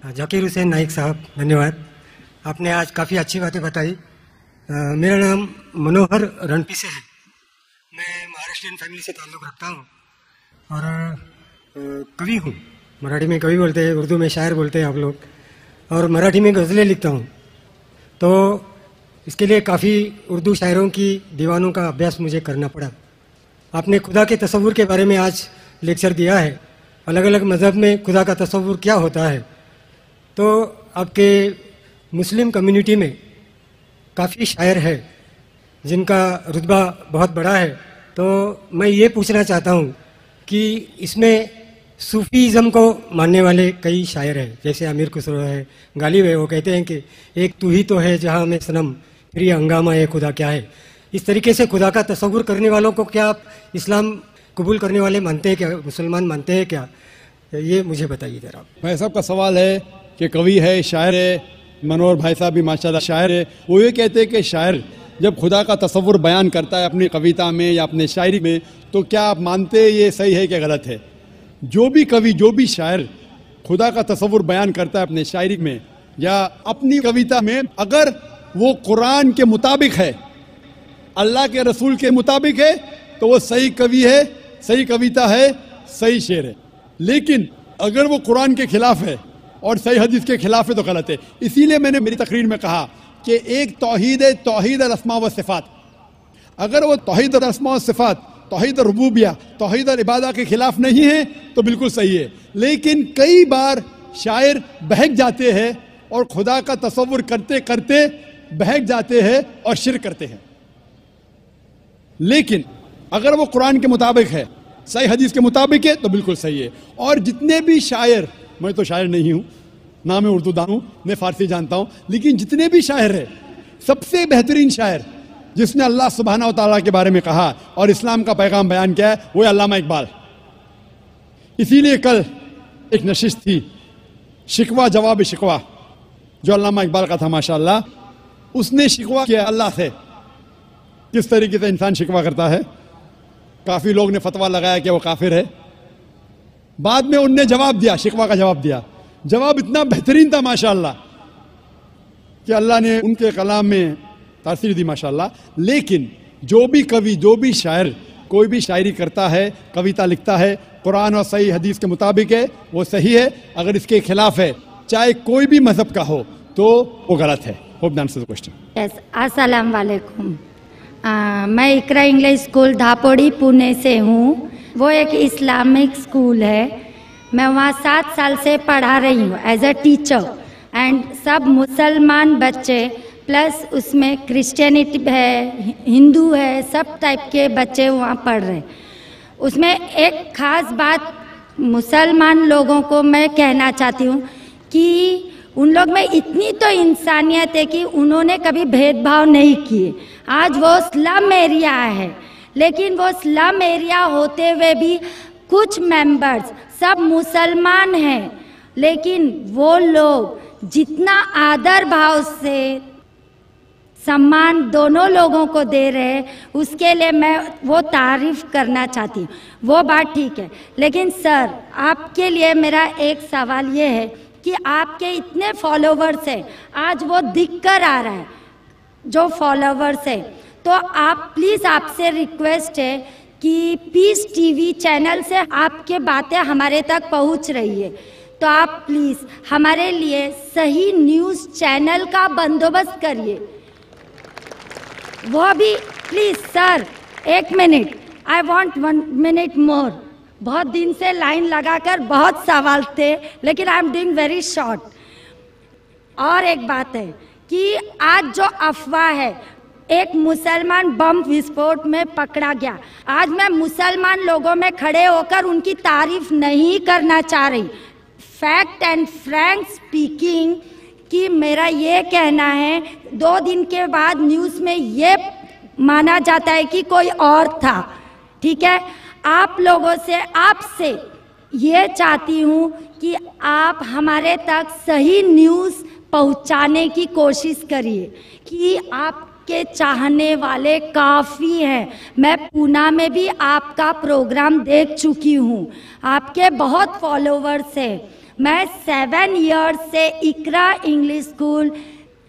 जाकिर हुसैन नाइक साहब, धन्यवाद। आपने आज काफ़ी अच्छी बातें बताई। मेरा नाम मनोहर रणपी से है। मैं महाराष्ट्रियन फैमिली से ताल्लुक़ रखता हूँ और कवि हूँ। मराठी में कवि बोलते हैं, उर्दू में शायर बोलते हैं आप लोग, और मराठी में गज़लें लिखता हूँ। तो इसके लिए काफ़ी उर्दू शायरों की दीवानों का अभ्यास मुझे करना पड़ा। आपने खुदा के तसव्वुर के बारे में आज लेक्चर दिया है, अलग अलग मज़हब में खुदा का तसव्वुर क्या होता है। तो आपके मुस्लिम कम्युनिटी में काफ़ी शायर है जिनका रुतबा बहुत बड़ा है। तो मैं ये पूछना चाहता हूँ कि इसमें सूफीज़म को मानने वाले कई शायर हैं, जैसे अमीर खुसरो है, गालिब है। वो कहते हैं कि एक तू ही तो है जहाँ में सनम, फिर ये हंगामा है खुदा क्या है। इस तरीके से खुदा का तसव्वुर करने वालों को क्या आप इस्लाम कबूल करने वाले मानते हैं क्या, मुसलमान मानते हैं क्या? ये मुझे बताइए ज़रा। भाई साहब का सवाल है कि कवि है, शायर है, मनोहर भाई साहब भी माशाल्लाह शायर है। वो ये कहते हैं कि शायर जब खुदा का तसव्वुर बयान करता है अपनी कविता में या अपने शायरी में, तो क्या आप मानते हैं ये सही है कि गलत है? जो भी कवि, जो भी शायर खुदा का तसव्वुर बयान करता है अपने शायरी में या अपनी कविता में, अगर वो कुरान के मुताबिक है, अल्लाह के रसूल के मुताबिक है, तो वो सही कवि है, सही कविता है, सही शेर है। लेकिन अगर वो कुरान के खिलाफ है और सही हदीस के खिलाफ है तो गलत है। इसीलिए मैंने मेरी तकरीर में कहा कि एक तौहीद अल-अस्मा व सिफ़ात, अगर वो तौहीद अल-अस्मा व सिफ़ात, तौहीद रुबूबिया, तौहीद अल-इबादा के खिलाफ नहीं है तो बिल्कुल सही है। लेकिन कई बार शायर बहक जाते हैं और खुदा का तसव्वुर करते करते बहक जाते हैं और शिर्क करते हैं। लेकिन अगर वो कुरान के मुताबिक है, सही हदीस के मुताबिक है, तो बिल्कुल सही है। और जितने भी शायर, मैं तो शायर नहीं हूँ, ना मैं उर्दू दान हूँ, मैं फारसी जानता हूँ, लेकिन जितने भी शायर हैं, सबसे बेहतरीन शायर जिसने अल्लाह सुब्हाना व तआला के बारे में कहा और इस्लाम का पैगाम बयान किया है, वो है अल्लामा इकबाल। इसीलिए कल एक नशिश थी, शिकवा जवाब शिकवा, जो अल्लामा इकबाल का था माशाअल्लाह। उसने शिकवा किया अल्लाह से, किस तरीके से इंसान शिकवा करता है। काफ़ी लोग ने फतवा लगाया कि वो काफिर है। बाद में उनने जवाब दिया, शिकवा का जवाब दिया। जवाब इतना बेहतरीन था माशाअल्लाह कि अल्लाह ने उनके कलाम में तासीर दी माशाअल्लाह। लेकिन जो भी कवि, जो भी शायर कोई भी शायरी करता है, कविता लिखता है, कुरान और सही हदीस के मुताबिक है, वो सही है। अगर इसके खिलाफ है, चाहे कोई भी मजहब का हो, तो वो गलत है। Hope that answers the question. Yes, अस्सलाम वालेकुम। मैं इकरा इंग्लिश स्कूल धापोड़ी पुणे से हूँ। वो एक इस्लामिक स्कूल है। मैं वहाँ 7 साल से पढ़ा रही हूँ एज अ टीचर। एंड सब मुसलमान बच्चे प्लस उसमें क्रिश्चियनिटी है, हिंदू है, सब टाइप के बच्चे वहाँ पढ़ रहे हैं। उसमें एक ख़ास बात मुसलमान लोगों को मैं कहना चाहती हूँ कि उन लोग में इतनी तो इंसानियत है कि उन्होंने कभी भेदभाव नहीं किए। आज वो स्लम एरिया है, लेकिन वो स्लम एरिया होते हुए भी कुछ मेंबर्स सब मुसलमान हैं, लेकिन वो लोग जितना आदर भाव से सम्मान दोनों लोगों को दे रहे हैं, उसके लिए मैं वो तारीफ करना चाहती हूँ। वो बात ठीक है, लेकिन सर आपके लिए मेरा एक सवाल ये है कि आपके इतने फॉलोवर्स हैं, आज वो दिख कर आ रहा है जो फॉलोवर्स है, तो आप प्लीज़, आपसे रिक्वेस्ट है कि पीस टीवी चैनल से आपके बातें हमारे तक पहुंच रही है, तो आप प्लीज़ हमारे लिए सही न्यूज़ चैनल का बंदोबस्त करिए। वो भी please sir, 1 minute, I want 1 minute मोर। बहुत दिन से लाइन लगाकर बहुत सवाल थे, लेकिन I am doing very short. और एक बात है कि आज जो अफवाह है, एक मुसलमान बम विस्फोट में पकड़ा गया। आज मैं मुसलमान लोगों में खड़े होकर उनकी तारीफ नहीं करना चाह रही। फैक्ट एंड फ्रैंक स्पीकिंग कि मेरा ये कहना है, 2 दिन के बाद न्यूज़ में ये माना जाता है कि कोई और था। ठीक है, आप लोगों से, आपसे ये चाहती हूँ कि आप हमारे तक सही न्यूज़ पहुँचाने की कोशिश करिए कि आपके चाहने वाले काफ़ी हैं। मैं पूना में भी आपका प्रोग्राम देख चुकी हूँ, आपके बहुत फॉलोवर्स हैं। मैं 7 ईयर्स से इकरा इंग्लिश स्कूल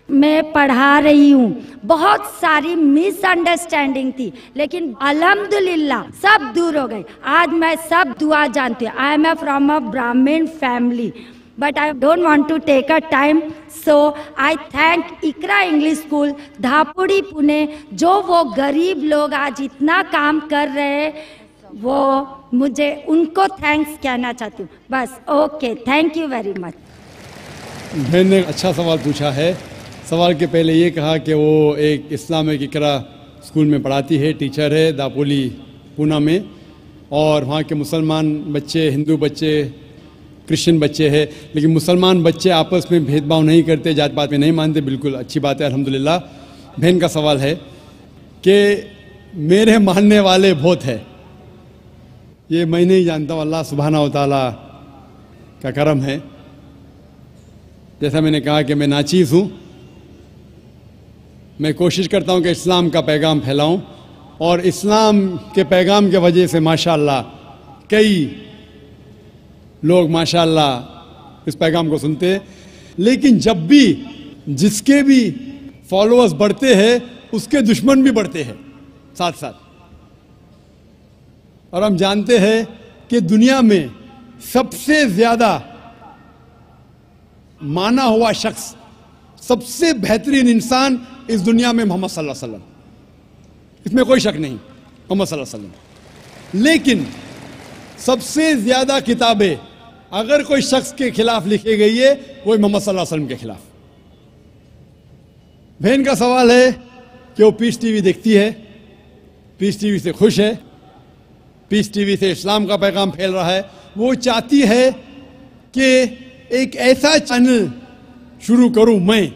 में पढ़ा रही हूँ। बहुत सारी मिसअंडरस्टैंडिंग थी, लेकिन अल्हम्दुलिल्लाह सब दूर हो गई। आज मैं सब दुआ जानती हूँ। आई एम फ्रॉम अ ब्राह्मण family, but I don't want to take a time, so I thank Iqra English school Dhapudi Pune, जो वो गरीब लोग आज इतना काम कर रहे हैं, वो मुझे उनको थैंक्स कहना चाहती हूँ बस। Okay, thank you very much. बहन ने अच्छा सवाल पूछा है। सवाल के पहले ये कहा कि वो एक इस्लामिक इकरा स्कूल में पढ़ाती है, टीचर है दापोली पूना में, और वहाँ के मुसलमान बच्चे, हिंदू बच्चे, क्रिश्चियन बच्चे हैं, लेकिन मुसलमान बच्चे आपस में भेदभाव नहीं करते, जात पात में नहीं मानते। बिल्कुल अच्छी बात है, अल्हम्दुलिल्लाह। बहन का सवाल है कि मेरे मानने वाले बहुत है, ये मैं नहीं जानता हूँ, अल्लाह सुब्हानहू व तआला का करम है। जैसा मैंने कहा कि मैं नाचीज़ हूँ, मैं कोशिश करता हूँ कि इस्लाम का पैगाम फैलाऊँ, और इस्लाम के पैगाम के वजह से माशाअल्लाह कई लोग माशाअल्लाह इस पैगाम को सुनते हैं। लेकिन जब भी जिसके भी फॉलोअर्स बढ़ते हैं, उसके दुश्मन भी बढ़ते हैं साथ साथ। और हम जानते हैं कि दुनिया में सबसे ज्यादा माना हुआ शख्स, सबसे बेहतरीन इंसान इस दुनिया में मोहम्मद सल्लल्लाहु अलैहि वसल्लम, इसमें कोई शक नहीं, मोहम्मद सल्लल्लाहु अलैहि वसल्लम। लेकिन सबसे ज्यादा किताबें अगर कोई शख्स के खिलाफ लिखी गई है, वो मोहम्मद सल्लल्लाहु अलैहि वसल्लम के खिलाफ। बहन का सवाल है कि वो पीस टीवी देखती है, पीस टीवी से खुश है, पीस टीवी से इस्लाम का पैगाम फैल रहा है। वो चाहती है कि एक ऐसा चैनल शुरू करूं मैं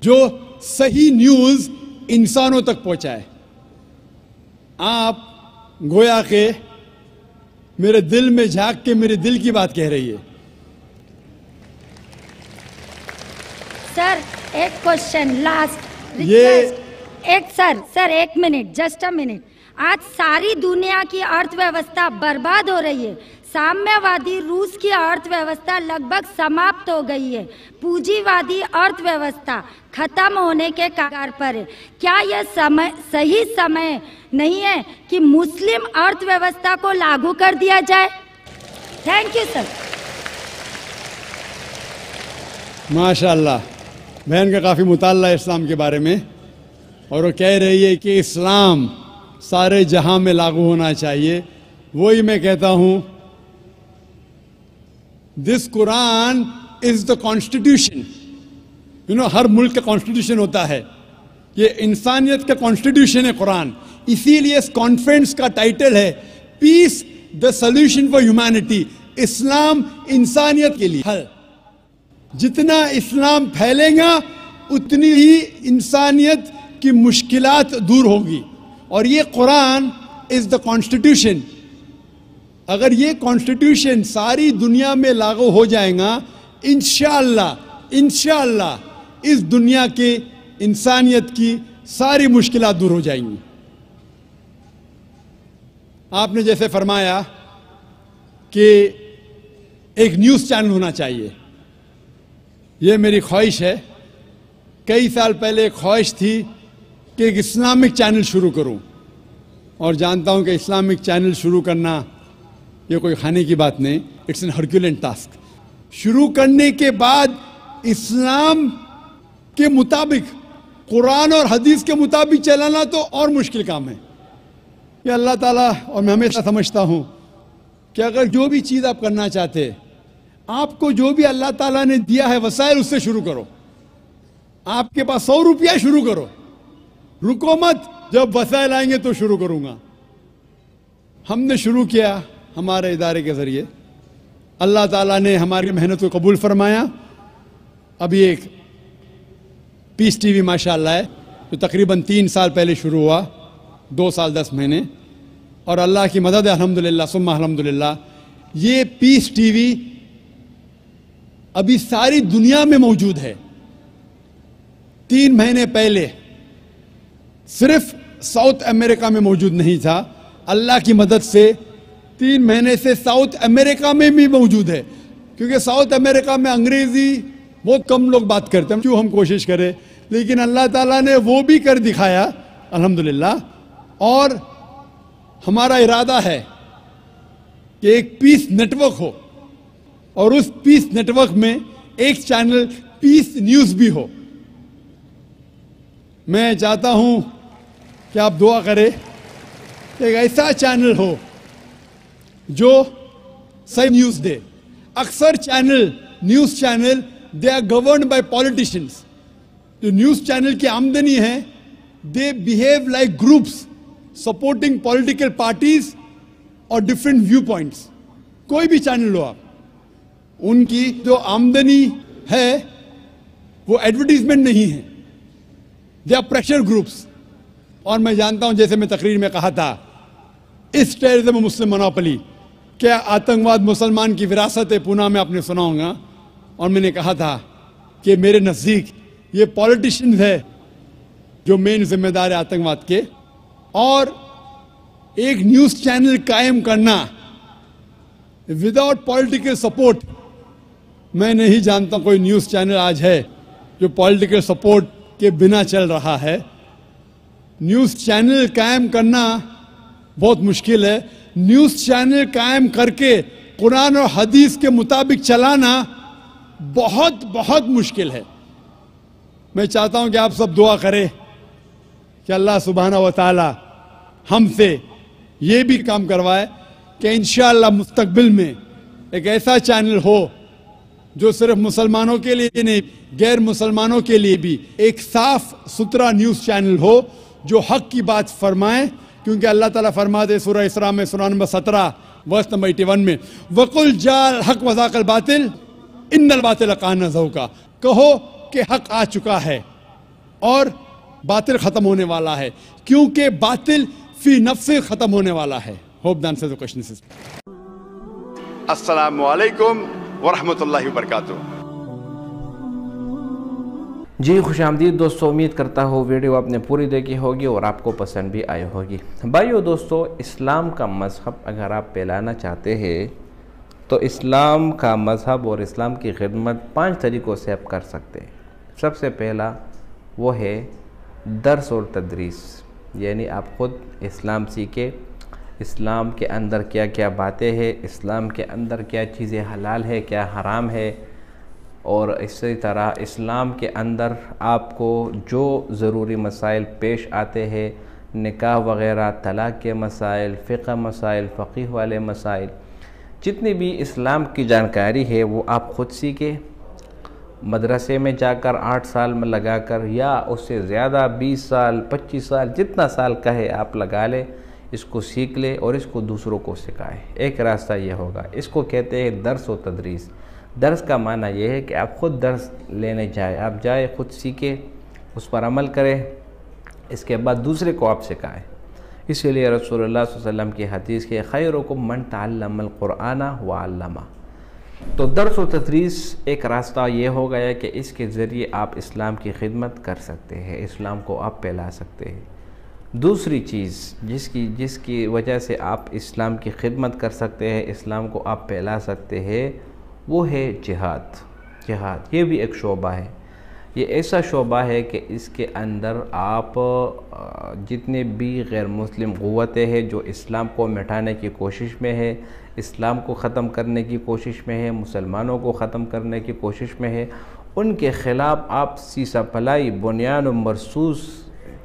जो सही न्यूज इंसानों तक पहुंचाए। आप गोया के मेरे दिल में झांक के मेरे दिल की बात कह रही है। सर एक क्वेश्चन लास्ट ये एक सर एक मिनट, जस्ट अ मिनट। आज सारी दुनिया की अर्थव्यवस्था बर्बाद हो रही है। साम्यवादी रूस की अर्थव्यवस्था लगभग समाप्त हो गई है। पूंजीवादी अर्थव्यवस्था खत्म होने के कगार पर है। क्या यह सही समय नहीं है कि मुस्लिम अर्थव्यवस्था को लागू कर दिया जाए? Thank you sir. माशाअल्लाह, बहन का काफ़ी मुताल्ला है इस्लाम के बारे में, और वो कह रही है कि इस्लाम सारे जहां में लागू होना चाहिए। वही मैं कहता हूं, this Quran is the constitution. हर मुल्क का कॉन्स्टिट्यूशन होता है, ये इंसानियत का कॉन्स्टिट्यूशन है कुरान। इसीलिए इस कॉन्फ्रेंस का टाइटल है peace the solution for humanity. इस्लाम इंसानियत के लिए हल। जितना इस्लाम फैलेगा उतनी ही इंसानियत की मुश्किलात दूर होगी। और ये कुरान इज द कॉन्स्टिट्यूशन। अगर ये कॉन्स्टिट्यूशन सारी दुनिया में लागू हो जाएगा, इंशाअल्लाह इस दुनिया के इंसानियत की सारी मुश्किलात दूर हो जाएंगी। आपने जैसे फरमाया कि एक न्यूज़ चैनल होना चाहिए, ये मेरी ख्वाहिश है। कई साल पहले एक ख्वाहिश थी कि एक इस्लामिक चैनल शुरू करूं, और जानता हूं कि इस्लामिक चैनल शुरू करना ये कोई खाने की बात नहीं, इट्स एन हरक्यूलेंट टास्क। शुरू करने के बाद इस्लाम के मुताबिक, कुरान और हदीस के मुताबिक चलाना तो और मुश्किल काम है। ये अल्लाह ताला, और मैं हमेशा समझता हूं कि अगर जो भी चीज़ आप करना चाहते हैं, आपको जो भी अल्लाह ताला ने दिया है वसाइल, उससे शुरू करो। आपके पास 100 रुपया, शुरू करो, रुको मत, जब वसाइल आएंगे तो शुरू करूंगा। हमने शुरू किया हमारे इदारे के जरिए, अल्लाह ताला ने हमारी मेहनत को कबूल फरमाया। अभी एक पीस टीवी माशाअल्लाह है, जो तकरीबन 3 साल पहले शुरू हुआ, 2 साल 10 महीने, और अल्लाह की मदद है, अल्हम्दुलिल्लाह सुम्मा अल्हम्दुलिल्लाह। ये पीस टीवी अभी सारी दुनिया में मौजूद है। 3 महीने पहले सिर्फ साउथ अमेरिका में मौजूद नहीं था, अल्लाह की मदद से 3 महीने से साउथ अमेरिका में भी मौजूद है। क्योंकि साउथ अमेरिका में अंग्रेजी बहुत कम लोग बात करते हैं, क्यों हम कोशिश करें, लेकिन अल्लाह ताला ने वो भी कर दिखाया अल्हम्दुलिल्लाह। और हमारा इरादा है कि एक पीस नेटवर्क हो और उस पीस नेटवर्क में एक चैनल पीस न्यूज भी हो। मैं चाहता हूं कि आप दुआ करें कि एक ऐसा चैनल हो जो सही न्यूज दे। अक्सर channel, news channel, they are governed by politicians. जो न्यूज चैनल की आमदनी है, they behave like groups supporting political parties और डिफरेंट व्यू पॉइंट्स। कोई भी चैनल लो आप, उनकी जो आमदनी है वो एडवर्टीजमेंट नहीं है, दे आर प्रेशर ग्रुप्स। और मैं जानता हूं, जैसे मैं तकरीर में कहा था, इस टेररिज्म मुस्लिम मोनोपोली, क्या आतंकवाद मुसलमान की विरासत है, पूना में आपने सुना होगा। और मैंने कहा था कि मेरे नज़दीक ये पॉलिटिशियंस है जो मेन जिम्मेदार है आतंकवाद के। और एक न्यूज चैनल कायम करना विदाउट पॉलिटिकल सपोर्ट, मैं नहीं जानता कोई न्यूज चैनल आज है जो पॉलिटिकल सपोर्ट के बिना चल रहा है। न्यूज चैनल कायम करना बहुत मुश्किल है। न्यूज चैनल कायम करके कुरान और हदीस के मुताबिक चलाना बहुत बहुत मुश्किल है। मैं चाहता हूं कि आप सब दुआ करें कि अल्लाह सुब्हाना व तआला हमसे ये भी काम करवाए कि इंशाअल्लाह मुस्तकबिल में एक ऐसा चैनल हो जो सिर्फ मुसलमानों के लिए नहीं, गैर मुसलमानों के लिए भी एक साफ सुथरा न्यूज चैनल हो जो हक की बात फरमाए। क्योंकि अल्लाह ताला फरमाते सूरह इसरा में, सूरह नंबर 17 वर्स नंबर 81 में, वकुल जाल हक वज़ाकल बातिल इन्नल बातिल कान ज़हूका। कहो कि हक आ चुका है और बातिल खत्म होने वाला है, क्योंकि बातिल फी नफ्से खत्म होने वाला है। Hope the answer the question is. अस्सलामु अलैकुम वरहमतुल्लाहि वबरकातुहू। जी खुशामदीद दोस्तों, उम्मीद करता हूँ वीडियो आपने पूरी देखी होगी और आपको पसंद भी आई होगी। भाइयों दोस्तों, इस्लाम का मज़हब अगर आप फैलाना चाहते हैं तो इस्लाम का मज़हब और इस्लाम की खिदमत 5 तरीक़ों से आप कर सकते हैं। सबसे पहला वो है दर्स और तदरीस, यानी आप ख़ुद इस्लाम सीखे, इस्लाम के अंदर क्या क्या बातें हैं, इस्लाम के अंदर क्या चीज़ें हलाल है, क्या हराम है, और इसी तरह इस्लाम के अंदर आपको जो ज़रूरी मसाइल पेश आते हैं, निकाह वग़ैरह, तलाक़ के मसाइल, फ़िक़ह मसाइल, फ़क़ीह वाले मसाइल, जितनी भी इस्लाम की जानकारी है वो आप ख़ुद सीखें। मदरसे में जाकर 8 साल में लगाकर या उससे ज़्यादा 20 साल 25 साल जितना साल का है आप लगा लें, इसको सीख ले और इसको दूसरों को सिखाएं। एक रास्ता ये होगा, इसको कहते हैं दर्स व तदरीस। दर्स का माना यह है कि आप ख़ुद दर्स लेने जाए, आप जाए ख़ुद सीखें, उस पर अमल करें, इसके बाद दूसरे को आप सिखाएं। इसीलिए रसूलुल्लाह सल्लल्लाहु अलैहि वसल्लम की हदीस के खैरुकुम मन तअल्लमल कुरआन व अल्लमा। तो दर्स व तदरीस एक रास्ता ये हो गया कि इसके ज़रिए आप इस्लाम की खिदमत कर सकते हैं, इस्लाम को आप फैला सकते हैं। दूसरी चीज़ जिसकी वजह से आप इस्लाम की खिदमत कर सकते हैं, इस्लाम को आप फैला सकते हैं, वो है जिहाद। जिहाद ये भी एक शोबा है। ये ऐसा शोबा है कि इसके अंदर आप जितने भी गैर मुस्लिम क़ुव्वतें हैं जो इस्लाम को मिटाने की कोशिश में है, इस्लाम को ख़त्म करने की कोशिश में है, मुसलमानों को ख़त्म करने की कोशिश में है, उनके ख़िलाफ़ आप सीसा फलाई बुनियान मरसूस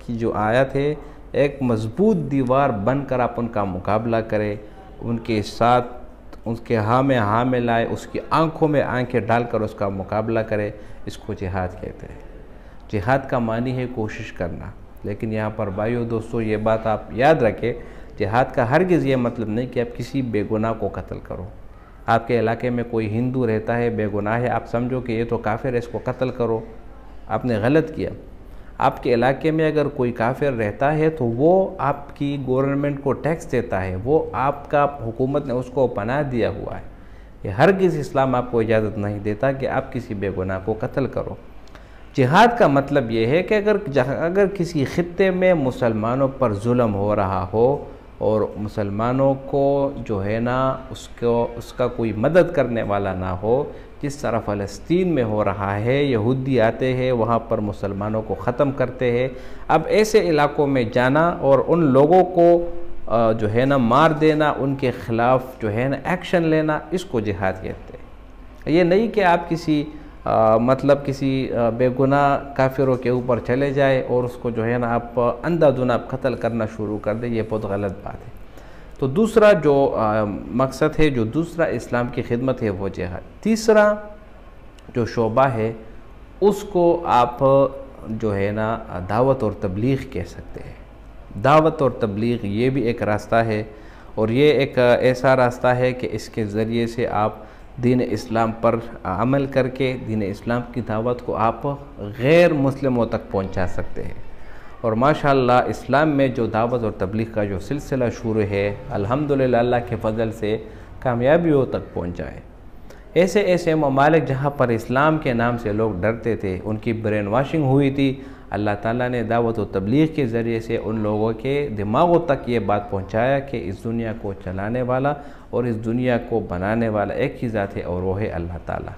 की जो आयत है, एक मज़बूत दीवार बनकर आप उनका मुकाबला करें, उनके साथ उसके हाँ में हाँ में लाए, उसकी आंखों में आंखें डालकर उसका मुकाबला करें। इसको जिहाद कहते हैं। जिहाद का मानी है कोशिश करना। लेकिन यहाँ पर भाइयों दोस्तों ये बात आप याद रखें, जिहाद का हरगिज़ ये मतलब नहीं कि आप किसी बेगुनाह को कत्ल करो। आपके इलाके में कोई हिंदू रहता है, बेगुनाह है, आप समझो कि ये तो काफिर है, इसको कत्ल करो, आपने गलत किया। आपके इलाके में अगर कोई काफिर रहता है तो वो आपकी गवर्नमेंट को टैक्स देता है, वो आपका हुकूमत ने उसको पनाह दिया हुआ है। ये हरगिज़ इस्लाम आपको इजाज़त नहीं देता कि आप किसी बेगुनाह को कत्ल करो। जिहाद का मतलब ये है कि अगर किसी ख़ित्ते में मुसलमानों पर जुल्म हो रहा हो, और मुसलमानों को जो है ना उसका कोई मदद करने वाला ना हो। जिस तरह फ़लस्तीन में हो रहा है, यहूदी आते हैं वहाँ पर मुसलमानों को ख़त्म करते हैं। अब ऐसे इलाक़ों में जाना और उन लोगों को जो है ना मार देना, उनके ख़िलाफ़ जो है ना एक्शन लेना, इसको जिहाद कहते हैं। ये नहीं कि आप किसी मतलब किसी बेगुनाह काफिरों के ऊपर चले जाए और उसको जो है ना आप अंधाधुंध आप कत्ल करना शुरू कर दें, ये बहुत गलत बात है। तो दूसरा जो मकसद है, जो दूसरा इस्लाम की खिदमत है वो जिहाद। तीसरा जो शोबा है उसको आप जो है ना दावत और तबलीग कह सकते हैं। दावत और तबलीग ये भी एक रास्ता है और ये एक ऐसा रास्ता है कि इसके ज़रिए से आप दीन इस्लाम पर अमल करके दीन इस्लाम की दावत को आप गैर मुस्लिमों तक पहुंचा सकते हैं। और माशाअल्लाह इस्लाम में जो दावत और तबलीग का जो सिलसिला शुरू है, अल्हम्दुलिल्लाह अल्लाह के फ़ज़ल से कामयाबियों तक पहुंचा है। ऐसे ऐसे ममालिक जहाँ पर इस्लाम के नाम से लोग डरते थे, उनकी ब्रेन वाशिंग हुई थी, अल्लाह ताला ने दावत और तबलीग के ज़रिए से उन लोगों के दिमागों तक ये बात पहुँचाया कि इस दुनिया को चलाने वाला और इस दुनिया को बनाने वाला एक ही ज़ात है और वो है अल्लाह ताला।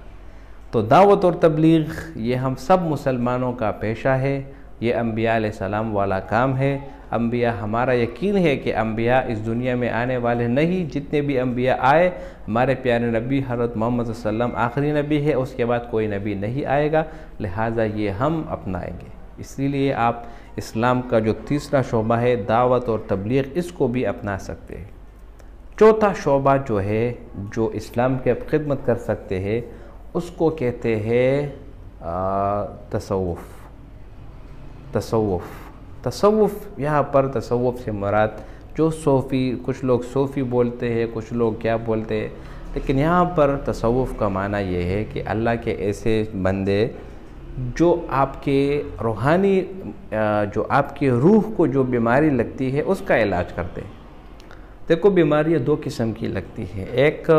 तो दावत और तबलीग ये हम सब मुसलमानों का पेशा है, ये अम्बिया अलैहिस्सलाम वाला काम है। अम्बिया, हमारा यकीन है कि अम्बिया इस दुनिया में आने वाले नहीं, जितने भी अम्बिया आए, हमारे प्यारे नबी हज़रत मोहम्मद सल्लल्लाहु अलैहि वसल्लम आखिरी नबी है, उसके बाद कोई नबी नहीं आएगा, लिहाजा ये हम अपनाएंगे। इसीलिए आप इस्लाम का जो तीसरा शोबा है दावत और तबलीग, इसको भी अपना सकते हैं। चौथा शोबा जो है, जो इस्लाम की आप खिदमत कर सकते हैं, उसको कहते हैं तसव्वुफ़। तसव्वुफ़ यहाँ पर तसव्वुफ़ से मुराद जो सूफ़ी, कुछ लोग सूफ़ी बोलते हैं, कुछ लोग क्या बोलते हैं, लेकिन यहाँ पर तसव्वुफ़ का माना ये है कि अल्लाह के ऐसे बंदे जो आपके रूहानी, जो आपके रूह को जो बीमारी लगती है उसका इलाज करते हैं। देखो, बीमारियाँ दो किस्म की लगती है, एक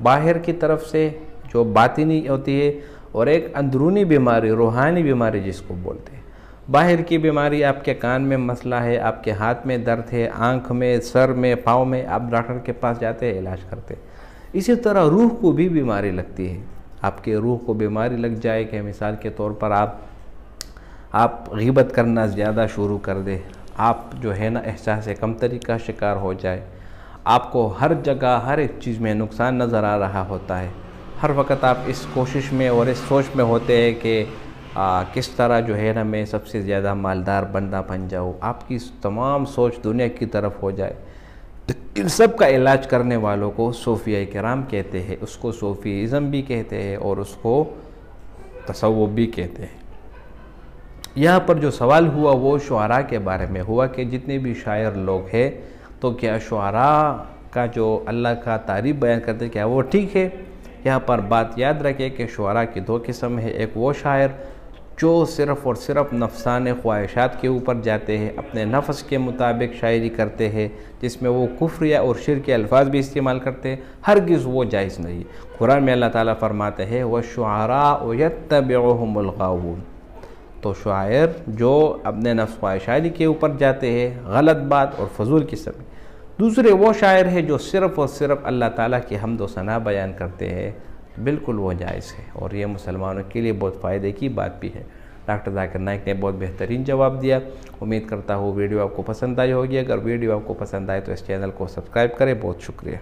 बाहर की तरफ से जो बातिनी होती है और एक अंदरूनी बीमारी, रूहानी बीमारी जिसको बोलते हैं। बाहर की बीमारी, आपके कान में मसला है, आपके हाथ में दर्द है, आँख में, सर में, पाँव में, आप डॉक्टर के पास जाते हैं, इलाज करते हैं। इसी तरह रूह को भी बीमारी लगती है। आपके रूह को बीमारी लग जाए कि मिसाल के तौर पर आप ग़ीबत करना ज़्यादा शुरू कर दे, आप जो है ना एहसास कमतरी का शिकार हो जाए, आपको हर जगह हर एक चीज़ में नुकसान नज़र आ रहा होता है, हर वक्त आप इस कोशिश में और इस सोच में होते हैं कि किस तरह जो है ना मैं सबसे ज़्यादा मालदार बंदा बन जाऊँ, आपकी तमाम सोच दुनिया की तरफ हो जाए। इन सब का इलाज करने वालों को सूफिया किराम कहते हैं, उसको सूफीज़म भी कहते हैं और उसको तसव्वुफ़ भी कहते हैं। यहाँ पर जो सवाल हुआ वो शुआरा के बारे में हुआ कि जितने भी शायर लोग हैं, तो क्या शुआरा का जो अल्लाह का तारीफ़ बयान करते हैं, क्या वो ठीक है? यहाँ पर बात याद रखें कि शुआरा की दो किस्म है। एक वो शायर जो सिर्फ़ और सिर्फ नफसाने ख्वाहिशात के ऊपर जाते हैं, अपने नफ्स के मुताबिक शायरी करते हैं, जिसमें वो कुफ्रिया और शिर्क के अल्फाज भी इस्तेमाल करते हैं, हरगिज़ वो जायज़ नहीं। कुरान में अल्लाह ताला फरमाते हैं वश्शुअराउ यत्तबिउहुमुल गावून। तो शायर जो अपने नफ्स ख्वाहिशात के ऊपर जाते हैं, गलत बात और फजूल किस्म। दूसरे वो शायर है जो सिर्फ़ और सिर्फ अल्लाह ताला की हम्द व सना बयान करते हैं, बिल्कुल वो जायज़ है और ये मुसलमानों के लिए बहुत फ़ायदे की बात भी है। डॉक्टर जाकिर नाइक ने बहुत बेहतरीन जवाब दिया। उम्मीद करता हूँ वीडियो आपको पसंद आई होगी। अगर वीडियो आपको पसंद आए तो इस चैनल को सब्सक्राइब करें। बहुत शुक्रिया।